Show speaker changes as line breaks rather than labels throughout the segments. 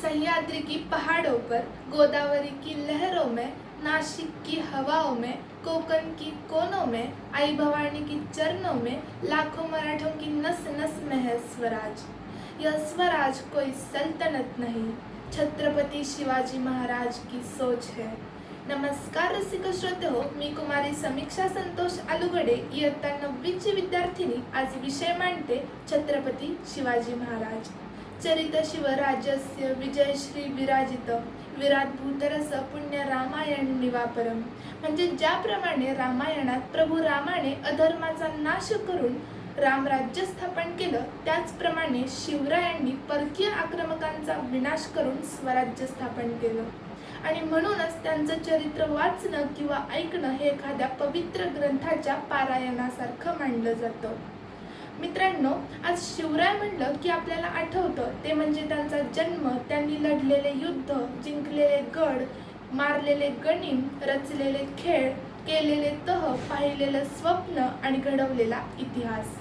सह्याद्री की पहाड़ों पर, गोदावरी की लहरों में, नासिक की हवाओं में, कोकण की कोनों में, आई भवानी की चरणों में, लाखों मराठों की नस नस में है स्वराज। यह स्वराज कोई सल्तनत नहीं, छत्रपति शिवाजी महाराज की सोच है। नमस्कार रसिक श्रोते हो, मी कुमारी समीक्षा संतोष आलुगडे, इयत्ता 9वीची विद्यार्थिनी। आज विषय मांडते छत्रपती शिवाजी महाराज। चरित शिवराजस्य विजयश्री विराजित, विराट भूतरस पुण्य रामायण निवापरम। म्हणजे ज्याप्रमाणे रामायणात प्रभू रामाने अधर्माचा नाश करून रामराज्य स्थापन केलं, त्याचप्रमाणे शिवरायांनी परकीय आक्रमकांचा विनाश करून स्वराज्य स्थापन केलं। आणि म्हणूनच त्यांचं चरित्र वाचणं किंवा ऐकणं हे एखाद्या पवित्र ग्रंथाच्या पारायणासारखं मानलं जातं। मित्रांनो, आज शिवराय म्हणलं की आपल्याला आठवतं ते म्हणजे त्यांचा जन्म, त्यांनी लढलेले युद्ध, जिंकलेले गड, मारलेले गनिम, रचलेले खेळ, केलेले तह, पाहिलेलं स्वप्न आणि घडवलेला इतिहास।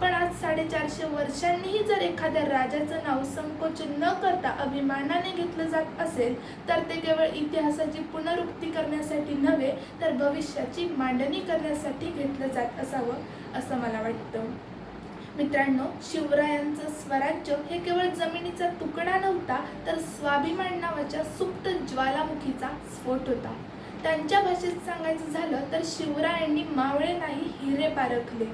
पण आज 450 वर्षांनीही जर एखाद्या राजाचं नाव संकोच न करता अभिमानाने घेतलं जात असेल, तर ते केवळ इतिहासाची पुनरुक्ती करण्यासाठी नव्हे, तर भविष्याची मांडणी करण्यासाठी घेतलं जात असावं असं मला वाटतं। मित्रांनो, शिवरायांचं स्वराज्य हे केवळ जमिनीचा तुकडा नव्हता, तर स्वाभिमान नावाच्या सुप्त ज्वालामुखीचा स्फोट होता। त्यांच्या भाषेत सांगायचं झालं तर शिवरायांनी मावळे नाही हिरे पारखले।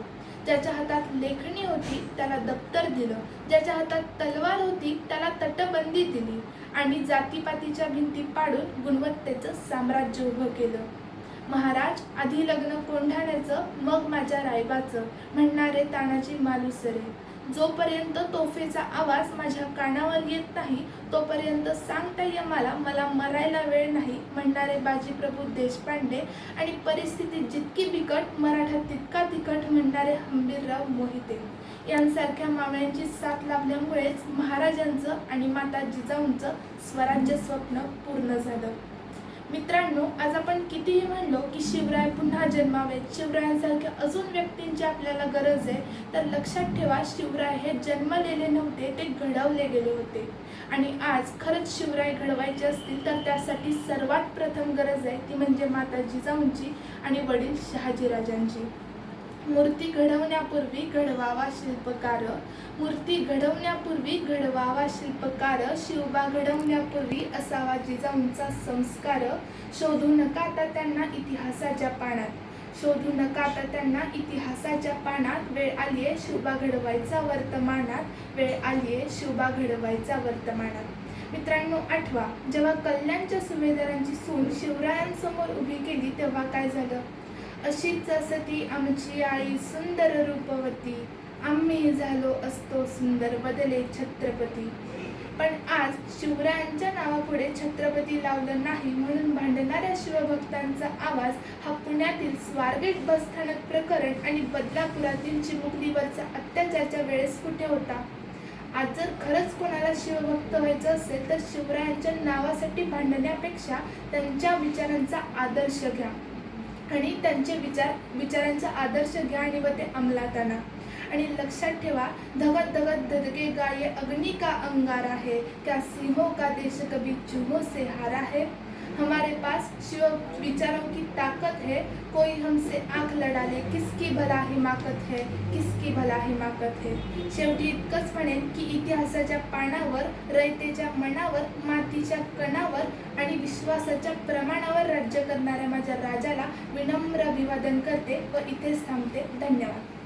ज्याच्या हातात लेखणी होती त्याला दप्तर दिलं, ज्याच्या हातात तलवार होती त्याला तटबंदी दिली आणि जातीपातीच्या भिंती पाडून गुणवत्तेचं साम्राज्य उभं केलं। महाराज, आधी लग्न कोंढाण्याचं, मग माझ्या रायबाचं, म्हणणारे तानाजी मालुसरे। जोपर्यंत तोफेचा आवाज माझ्या कानावर येत नाही, तोपर्यंत सांगता ये मला मरायला वेळ नाही, म्हणणारे बाजीप्रभू देशपांडे। आणि परिस्थिती जितकी बिकट, मराठा तितका तिखट, म्हणणारे हंबीरराव मोहिते। यांसारख्या मावळ्यांची साथ लाभल्यामुळेच महाराजांचं आणि माता जिजाऊंचं स्वराज्य स्वप्न पूर्ण झालं। मित्रांनो, आज आपण कितीही म्हणलो की शिवराय पुन्हा जन्मावेत, शिवरायांसारख्या अजून व्यक्तींची आपल्याला गरज आहे, तर लक्षात ठेवा, शिवराय हे जन्मलेले नव्हते, ते घडवले गेले होते। आणि आज खरंच शिवराय घडवायचे असतील तर त्यासाठी सर्वात प्रथम गरज आहे ती म्हणजे माता जिजाऊंची आणि वडील शहाजीराजांची। मूर्ती घडवण्यापूर्वी घडवावा शिल्पकार, मूर्ती घडवण्यापूर्वी घडवावा शिल्पकार, शिवबा घडवण्यापूर्वी असावा जिजाऊंचा संस्कार। शोधू नका आता त्यांना इतिहासाच्या पानात, शोधू नका आता त्यांना इतिहासाच्या पानात, वेळ आलीये शिवबा घडवायचा वर्तमानात, वेळ आलीये शिवबा घडवायचा वर्तमानात। मित्रांनो, आठवा, जेव्हा कल्याणच्या सुभेदारांची सून शिवरायांसमोर उभी केली तेव्हा काय झालं? अशीच असती आमची आई सुंदर रूपवती, आम्ही झालो असतो सुंदर बदले छत्रपती। पण आज शिवरायांच्या नावापुढे छत्रपती लावलं नाही म्हणून भांडणाऱ्या शिवभक्तांचा आवाज हा पुण्यातील स्वारगेट बसस्थानक प्रकरण आणि बदलापुरातील चिमुकलीवरचा अत्याचाराच्या वेळेस कुठे होता? आज जर खरंच कोणाला शिवभक्त व्हायचं असेल तर शिवरायांच्या नावासाठी भांडण्यापेक्षा त्यांच्या विचारांचा आदर्श घ्या आणि त्यांचे विचारांचा आदर्श घ्या आणि व ते अंमलात आणा। आणि लक्षात ठेवा, धगत धगत धदके गाये अग्नि का अंगारा है, क्या सिंहों का देश कभी चूहों से हारा है। हमारे पास शिव विचारों की ताकत है, कोई हमसे आंख लड़ा ले, किसकी भला हिमाकत है, किसकी भला हिमाकत है। शेवटी इतकंच म्हणेन की इतिहासाच्या पानावर, रयतेच्या मनावर, मातीच्या कणावर आणि विश्वासाच्या प्रमाणावर राज्य करणाऱ्या माझ्या राजाला विनम्र अभिवादन करते व इथेच थांबते। धन्यवाद।